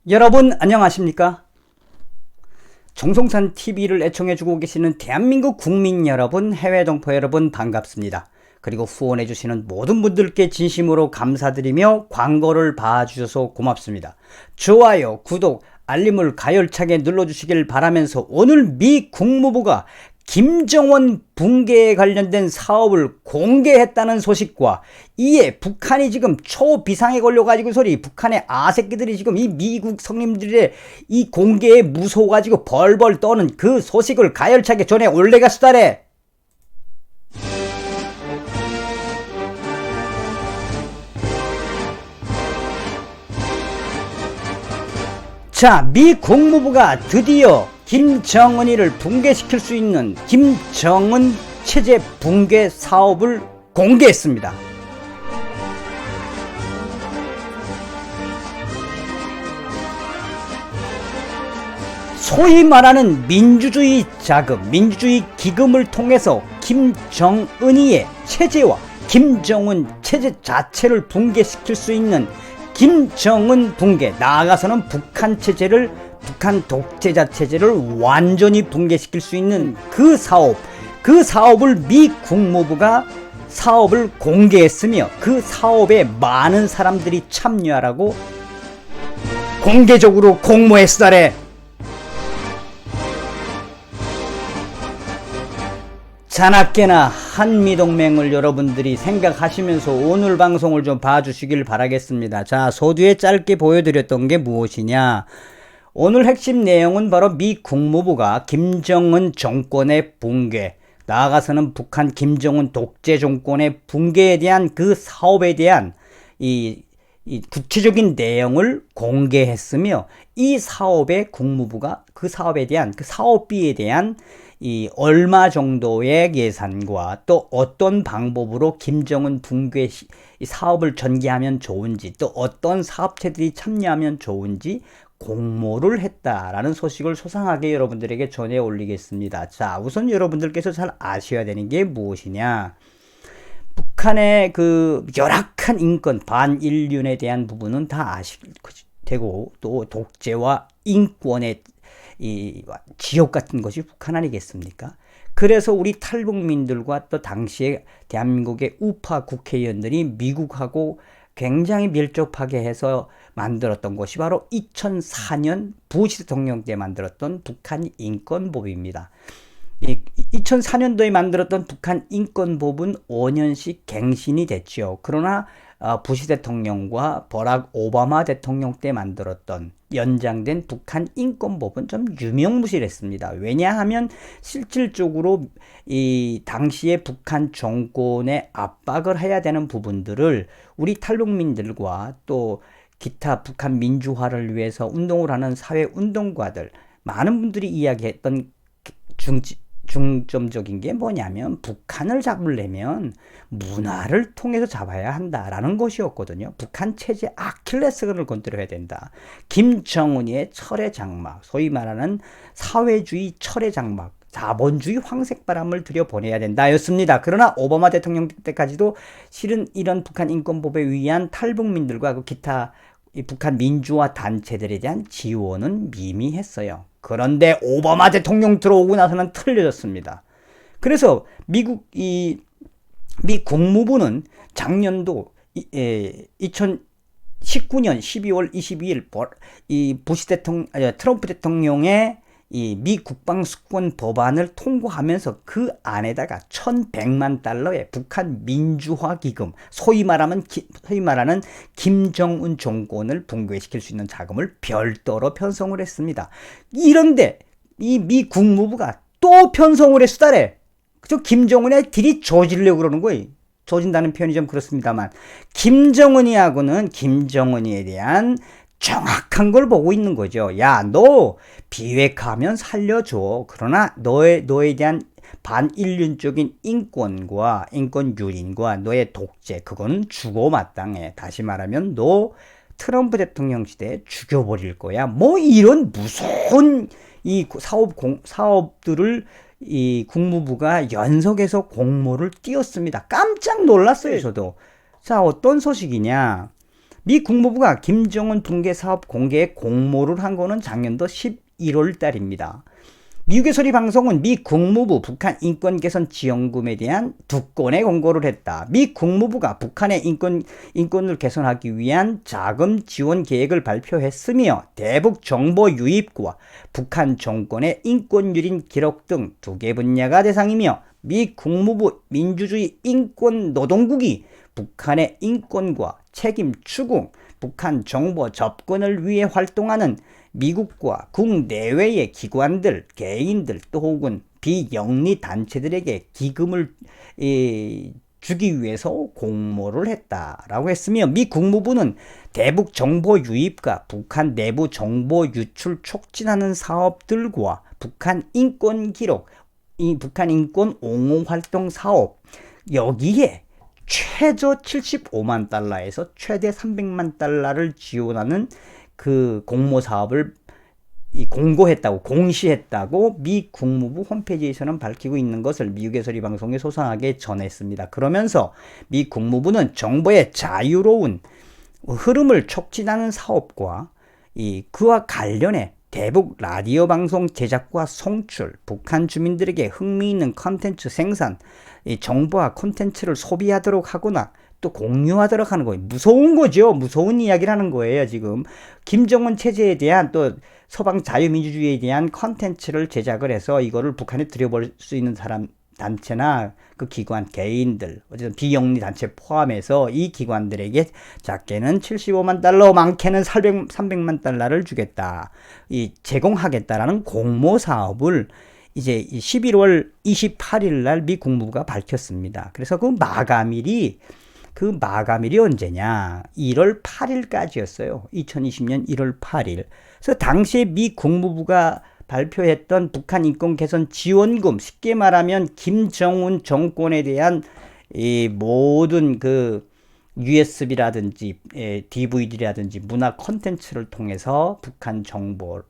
여러분 안녕하십니까? 정성산 TV를 애청해주고 계시는 대한민국 국민 여러분, 해외 동포 여러분 반갑습니다. 그리고 후원해주시는 모든 분들께 진심으로 감사드리며 광고를 봐주셔서 고맙습니다. 좋아요, 구독, 알림을 가열차게 눌러주시길 바라면서 오늘 미 국무부가 김정은 붕괴에 관련된 사업을 공개했다는 소식과 이에 북한이 지금 초비상에 걸려가지고 북한의 아새끼들이 지금 이 미국 성님들의 이 공개에 무서워가지고 벌벌 떠는 그 소식을 가열차게 전해 올레가 수다래. 자, 미 국무부가 드디어 김정은이를 붕괴시킬 수 있는 김정은 체제 붕괴 사업을 공개했습니다. 소위 말하는 민주주의 자금, 민주주의 기금을 통해서 김정은이의 체제와 김정은 체제 자체를 붕괴시킬 수 있는 김정은 붕괴, 나아가서는 북한 체제를, 북한 독재자 체제를 완전히 붕괴시킬 수 있는 그 사업을 미 국무부가 사업을 공개했으며 그 사업에 많은 사람들이 참여하라고 공개적으로 공모했으다래. 자나깨나 한미동맹을 여러분들이 생각하시면서 오늘 방송을 좀 봐주시길 바라겠습니다. 자, 서두에 짧게 보여드렸던 게 무엇이냐. 오늘 핵심 내용은 바로 미 국무부가 김정은 정권의 붕괴, 나아가서는 북한 김정은 독재 정권의 붕괴에 대한 그 사업에 대한 이 구체적인 내용을 공개했으며, 이 사업에 국무부가 그 사업에 대한, 그 사업비에 대한 이 얼마 정도의 예산과 또 어떤 방법으로 김정은 붕괴 사업을 전개하면 좋은지, 또 어떤 사업체들이 참여하면 좋은지 공모를 했다라는 소식을 소상하게 여러분들에게 전해 올리겠습니다. 자, 우선 여러분들께서 잘 아셔야 되는 게 무엇이냐. 북한의 그 열악한 인권, 반인륜에 대한 부분은 다 아실 테고, 또 독재와 인권의 이 지옥 같은 것이 북한 아니겠습니까? 그래서 우리 탈북민들과 또 당시에 대한민국의 우파 국회의원들이 미국하고 굉장히 밀접하게 해서 만들었던 것이 바로 2004년 부시 대통령 때 만들었던 북한 인권법입니다. 2004년도에 만들었던 북한 인권법은 5년씩 갱신이 됐죠. 그러나 부시 대통령과 버락 오바마 대통령 때 만들었던 연장된 북한 인권법은 좀 유명무실했습니다. 왜냐하면 실질적으로 이 당시에 북한 정권에 압박을 해야 되는 부분들을 우리 탈북민들과 또 기타 북한 민주화를 위해서 운동을 하는 사회운동가들, 많은 분들이 이야기했던 중점적인 게 뭐냐면, 북한을 잡으려면 문화를 통해서 잡아야 한다라는 것이었거든요. 북한 체제 아킬레스건을 건드려야 된다. 김정은의 철의 장막, 소위 말하는 사회주의 철의 장막, 자본주의 황색바람을 들여보내야 된다였습니다. 그러나 오바마 대통령 때까지도 실은 이런 북한 인권법에 의한 탈북민들과 그 기타 북한 민주화 단체들에 대한 지원은 미미했어요. 그런데 오바마 대통령 들어오고 나서는 틀려졌습니다. 그래서 미 국무부는 작년도 2019년 12월 22일 이 부시 대통령, 트럼프 대통령의 이 미 국방수권 법안을 통과하면서 그 안에다가 1,100만 달러의 북한 민주화 기금, 소위 말하는 김정은 정권을 붕괴시킬 수 있는 자금을 별도로 편성을 했습니다. 이런데 이 미 국무부가 또 편성을 했다래. 저 김정은의 딜이 조지려고 그러는 거예요. 조진다는 표현이 좀 그렇습니다만, 김정은이하고는 김정은이에 대한 정확한 걸 보고 있는 거죠. 야, 너 비핵화하면 살려줘. 그러나 너에 대한 반인륜적인 인권과 인권 유린과 너의 독재, 그거는 주고마땅해. 다시 말하면 너 트럼프 대통령 시대에 죽여버릴 거야. 뭐 이런 무서운 이 사업들을 이 국무부가 연속해서 공모를 띄웠습니다. 깜짝 놀랐어요, 저도. 자, 어떤 소식이냐. 미 국무부가 김정은 붕괴 사업 공개에 공모를 한 거는 작년도 11월 달입니다. 미국의 소리 방송은 미 국무부 북한 인권 개선 지원금에 대한 2건의 공고를 했다. 미 국무부가 북한의 인권을 개선하기 위한 자금 지원 계획을 발표했으며 대북 정보 유입과 북한 정권의 인권 유린 기록 등 2개 분야가 대상이며 미 국무부 민주주의 인권 노동국이 북한의 인권과 책임 추궁, 북한 정보 접근을 위해 활동하는 미국과 국내외의 기관들, 개인들 또 혹은 비영리 단체들에게 기금을 주기 위해서 공모를 했다라고 했으며 미 국무부는 대북 정보 유입과 북한 내부 정보 유출 촉진하는 사업들과 북한 인권 기록, 북한 인권 옹호 활동 사업 여기에 최저 75만 달러에서 최대 300만 달러를 지원하는 그 공모 사업을 공시했다고 미 국무부 홈페이지에서는 밝히고 있는 것을 미국의 소리 방송에 소상하게 전했습니다. 그러면서 미 국무부는 정보의 자유로운 흐름을 촉진하는 사업과 그와 관련해 대북 라디오 방송 제작과 송출, 북한 주민들에게 흥미있는 컨텐츠 생산, 정보와 콘텐츠를 소비하도록 하거나 또 공유하도록 하는 거예요. 무서운 거죠. 무서운 이야기를 하는 거예요. 지금 김정은 체제에 대한 또 서방 자유민주주의에 대한 컨텐츠를 제작을 해서 이거를 북한에 들여볼 수 있는 사람 단체나 그 기관 개인들 어쨌든 비영리 단체 포함해서 이 기관들에게 작게는 75만 달러 많게는 300만 달러를 주겠다. 제공하겠다라는 공모 사업을 이제 11월 28일 날 미 국무부가 밝혔습니다. 그래서 그 마감일이 언제냐? 1월 8일까지였어요. 2020년 1월 8일. 그래서 당시에 미 국무부가 발표했던 북한 인권 개선 지원금, 쉽게 말하면 김정은 정권에 대한 이 모든 그 USB라든지 DVD라든지 문화 콘텐츠를 통해서 북한 정보,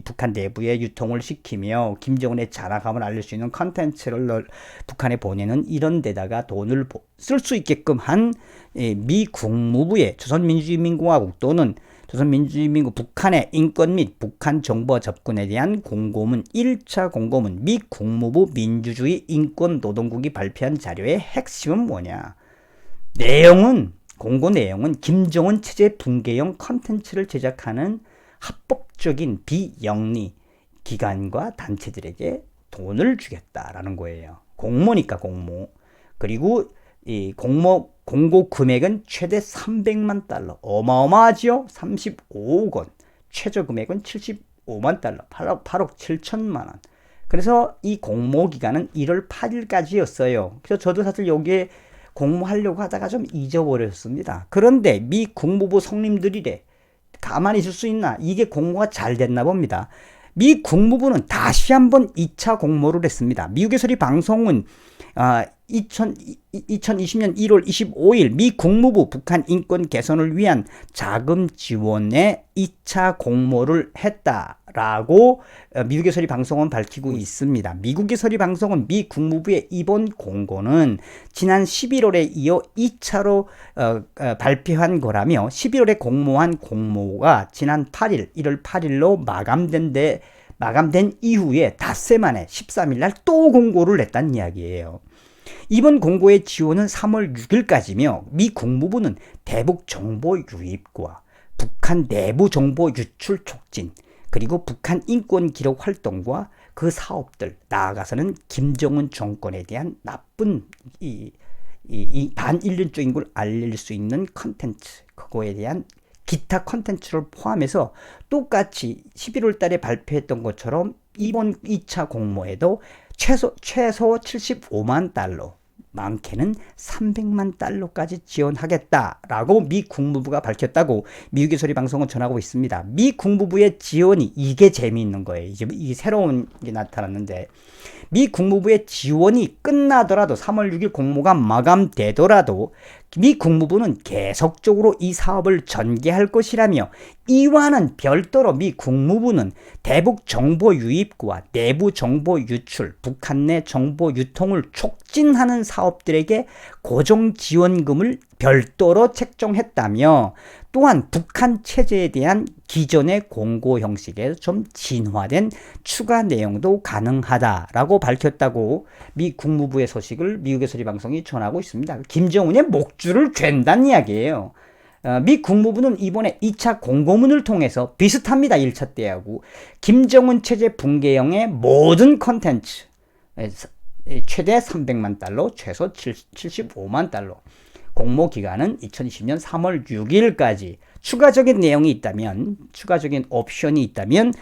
북한 내부에 유통을 시키며 김정은의 잔악함을 알릴 수 있는 컨텐츠를 북한에 보내는 이런 데다가 돈을 쓸 수 있게끔 한 미 국무부의 조선민주주의민공화국 또는 조선민주주의민국 북한의 인권 및 북한 정보 접근에 대한 공고문 1차 공고문 미 국무부 민주주의 인권 노동국이 발표한 자료의 핵심은 뭐냐? 공고 내용은 김정은 체제 붕괴형 컨텐츠를 제작하는 합법적인 비영리 기관과 단체들에게 돈을 주겠다라는 거예요. 공모니까 공모. 그리고 이 공고 금액은 최대 300만 달러. 어마어마하죠? 35억 원. 최저 금액은 75만 달러. 8억 7천만 원. 그래서 이 공모 기간은 1월 8일까지였어요. 그래서 저도 사실 여기에 공모하려고 하다가 좀 잊어버렸습니다. 그런데 미 국무부 성님들이래. 가만히 있을 수 있나? 이게 공모가 잘 됐나 봅니다. 미 국무부는 다시 한번 2차 공모를 했습니다. 미국의 소리 방송은 2020년 1월 25일 미 국무부 북한 인권 개선을 위한 자금 지원에 2차 공모를 했다라고 미국의 소리 방송은 밝히고 있습니다. 미국의 소리 방송은 미 국무부의 이번 공고는 지난 11월에 이어 2차로 발표한 거라며 11월에 공모한 공모가 지난 1월 8일로 마감된 이후에 닷새 만에 13일 날 또 공고를 냈다는 이야기예요. 이번 공고의 지원은 3월 6일까지며 미 국무부는 대북 정보 유입과 북한 내부 정보 유출 촉진 그리고 북한 인권 기록 활동과 그 사업들 나아가서는 김정은 정권에 대한 나쁜 반인륜적인 걸 알릴 수 있는 컨텐츠 그거에 대한 기타 컨텐츠를 포함해서 똑같이 11월 달에 발표했던 것처럼 이번 2차 공모에도 최소 75만 달러, 많게는 300만 달러까지 지원하겠다라고 미 국무부가 밝혔다고 미국의 소리 방송은 전하고 있습니다. 미 국무부의 지원이 이게 재미있는 거예요. 이제 이 새로운 게 나타났는데 미 국무부의 지원이 끝나더라도 3월 6일 공모가 마감되더라도 미 국무부는 계속적으로 이 사업을 전개할 것이라며 이와는 별도로 미 국무부는 대북 정보 유입과 내부 정보 유출, 북한 내 정보 유통을 촉진하는 사업들에게 고정 지원금을 별도로 책정했다며 또한 북한 체제에 대한 기존의 공고 형식에 좀 진화된 추가 내용도 가능하다라고 밝혔다고 미 국무부의 소식을 미국의 소리방송이 전하고 있습니다. 김정은의 목줄을 잰다는 이야기예요. 미 국무부는 이번에 2차 공고문을 통해서 비슷합니다. 1차 때하고 김정은 체제 붕괴형의 모든 컨텐츠 최대 300만 달러, 최소 75만 달러 공모 기간은 2020년 3월 6일까지 추가적인 내용이 있다면 추가적인 옵션이 있다면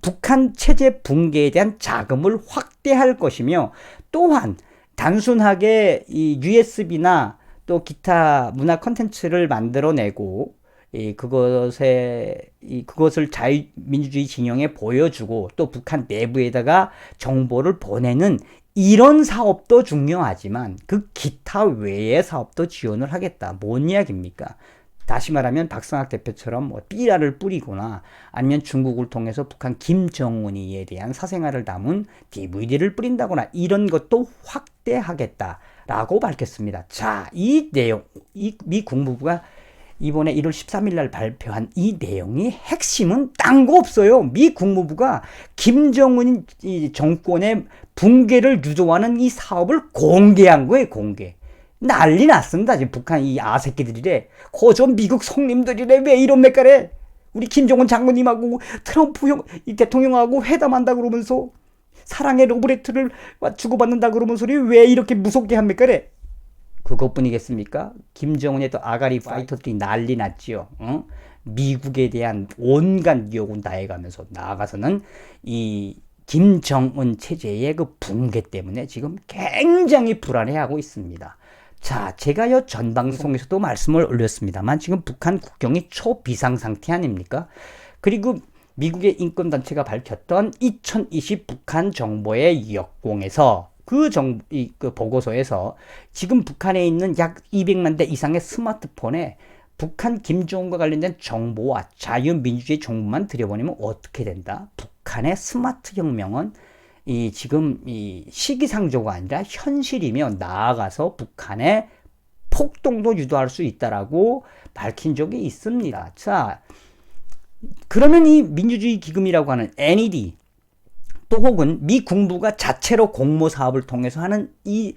북한 체제 붕괴에 대한 자금을 확대할 것이며 또한 단순하게 이 USB나 또 기타 문화 콘텐츠를 만들어내고 그것을 자유민주주의 진영에 보여주고 또 북한 내부에다가 정보를 보내는 이런 사업도 중요하지만 그 기타 외의 사업도 지원을 하겠다. 뭔 이야기입니까? 다시 말하면 박성학 대표처럼 뭐 삐라를 뿌리거나 아니면 중국을 통해서 북한 김정은이에 대한 사생활을 담은 DVD를 뿌린다거나 이런 것도 확대하겠다라고 밝혔습니다. 자, 이 내용, 미 국무부가 이번에 1월 13일 날 발표한 이 내용이 핵심은 딴 거 없어요. 미 국무부가 김정은 정권의 붕괴를 유도하는 이 사업을 공개한 거예요. 공개. 난리 났습니다. 지금 북한 이 아새끼들이래. 저 미국 성님들이래. 왜 이런 맥가래? 우리 김정은 장군님하고 트럼프 이 대통령하고 회담한다 그러면서 사랑의 로브레트를 주고받는다 그러면서 왜 이렇게 무섭게 합니까? 그것뿐이겠습니까? 김정은의 또 아가리 파이터들이 난리 났지요. 미국에 대한 온갖 욕은 다 해가면서 나아가서는 이 김정은 체제의 그 붕괴 때문에 지금 굉장히 불안해하고 있습니다. 자, 제가요 전 방송에서도 말씀을 올렸습니다만 지금 북한 국경이 초비상 상태 아닙니까? 그리고 미국의 인권단체가 밝혔던 2020 북한 정보의 역공에서 그 보고서에서 지금 북한에 있는 약 200만 대 이상의 스마트폰에 북한 김정은과 관련된 정보와 자유민주주의 정보만 들여보내면 어떻게 된다? 북한의 스마트 혁명은 지금 시기상조가 아니라 현실이며 나아가서 북한의 폭동도 유도할 수 있다라고 밝힌 적이 있습니다. 자, 그러면 이 민주주의 기금이라고 하는 NED 또 혹은 미 국무부가 자체로 공모 사업을 통해서 하는 이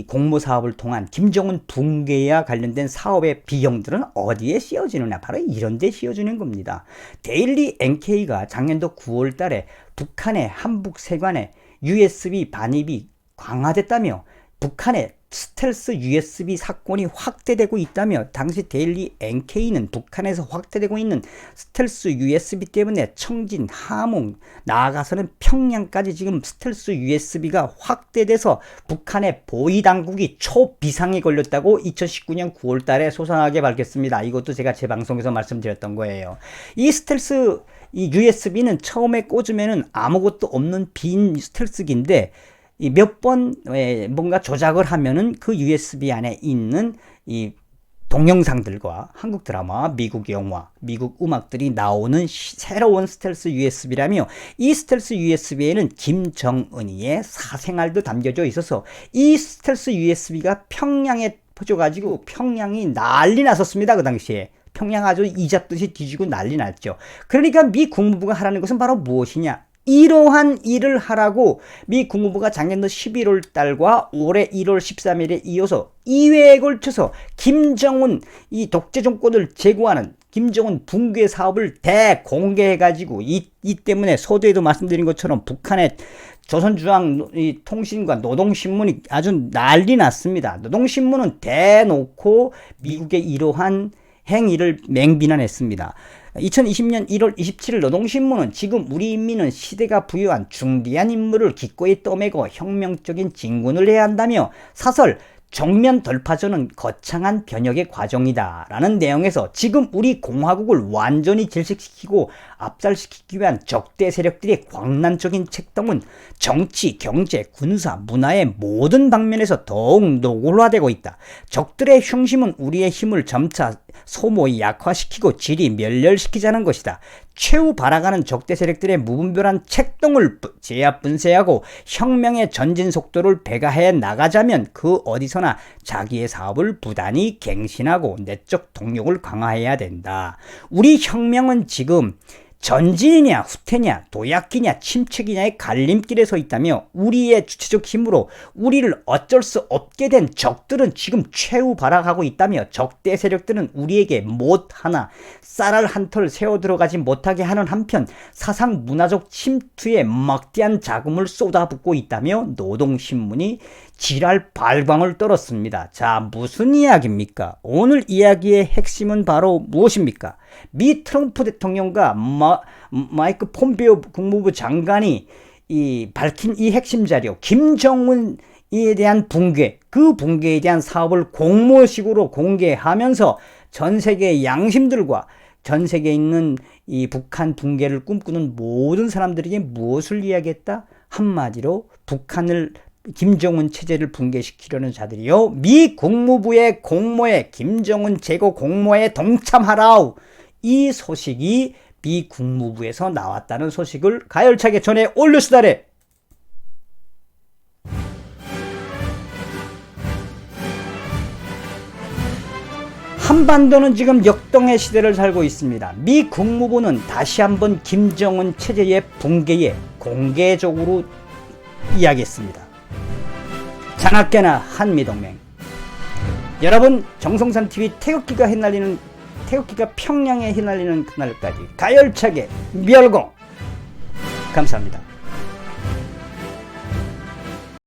공모 사업을 통한 김정은 붕괴와 관련된 사업의 비용들은 어디에 씌워지느냐? 바로 이런 데 씌워지는 겁니다. 데일리 NK가 작년도 9월 달에 북한의 한북 세관에 USB 반입이 강화됐다며 북한의 스텔스 USB 사건이 확대되고 있다며 당시 데일리 NK는 북한에서 확대되고 있는 스텔스 USB 때문에 청진, 함흥, 나아가서는 평양까지 지금 스텔스 USB가 확대돼서 북한의 보위당국이 초비상에 걸렸다고 2019년 9월 달에 소상하게 밝혔습니다. 이것도 제가 제 방송에서 말씀드렸던 거예요. 이 스텔스 USB는 처음에 꽂으면은 아무것도 없는 빈 스텔스기인데 몇 번 뭔가 조작을 하면은 그 USB 안에 있는 이 동영상들과 한국 드라마, 미국 영화, 미국 음악들이 나오는 새로운 스텔스 USB라며 이 스텔스 USB에는 김정은이의 사생활도 담겨져 있어서 이 스텔스 USB가 평양에 퍼져가지고 평양이 난리 났었습니다. 그 당시에. 평양 아주 이잡듯이 뒤지고 난리 났죠. 그러니까 미 국무부가 하라는 것은 바로 무엇이냐? 이러한 일을 하라고 미 국무부가 작년도 11월 달과 올해 1월 13일에 이어서 2회에 걸쳐서 김정은 이 독재 정권을 제거하는 김정은 붕괴 사업을 대공개해가지고 이 때문에 서두에도 말씀드린 것처럼 북한의 조선중앙 통신과 노동신문이 아주 난리 났습니다. 노동신문은 대놓고 미국의 이러한 행위를 맹비난했습니다. 2020년 1월 27일 노동신문은 지금 우리 인민은 시대가 부여한 중대한 임무를 기꺼이 떠매고 혁명적인 진군을 해야 한다며 사설 정면 돌파전은 거창한 변혁의 과정이다 라는 내용에서 지금 우리 공화국을 완전히 질식시키고 압살시키기 위한 적대 세력들의 광란적인 책동은 정치, 경제, 군사, 문화의 모든 방면에서 더욱 노골화되고 있다. 적들의 흉심은 우리의 힘을 점차 소모히 약화시키고 질이 멸렬시키자는 것이다. 최후 발악하는 적대 세력들의 무분별한 책동을 제압 분쇄하고 혁명의 전진 속도를 배가해 나가자면 그 어디서나 자기의 사업을 부단히 갱신하고 내적 동력을 강화해야 된다. 우리 혁명은 지금 전진이냐 후퇴냐 도약기냐 침체기냐의 갈림길에 서 있다며 우리의 주체적 힘으로 우리를 어쩔 수 없게 된 적들은 지금 최후 발악하고 있다며 적대 세력들은 우리에게 못 하나 쌀알 한 털 세워 들어가지 못하게 하는 한편 사상 문화적 침투에 막대한 자금을 쏟아붓고 있다며 노동신문이 지랄 발광을 떨었습니다. 자, 무슨 이야기입니까? 오늘 이야기의 핵심은 바로 무엇입니까? 미 트럼프 대통령과 마이크 폼페이오 국무부 장관이 밝힌 이 핵심 자료, 김정은에 대한 붕괴, 그 붕괴에 대한 사업을 공모식으로 공개하면서 전 세계의 양심들과 전 세계에 있는 이 북한 붕괴를 꿈꾸는 모든 사람들에게 무엇을 이야기했다? 한마디로 김정은 체제를 붕괴시키려는 자들이요, 미 국무부의 공모에 김정은 제거 공모에 동참하라. 이 소식이 미 국무부에서 나왔다는 소식을 가열차게 전해 올려주다래. 한반도는 지금 역동의 시대를 살고 있습니다. 미 국무부는 다시 한번 김정은 체제의 붕괴에 공개적으로 이야기했습니다. 자나깨나 한미동맹. 여러분, 정성산TV 태극기가 평양에 휘날리는 그날까지 가열차게 멸공. 감사합니다.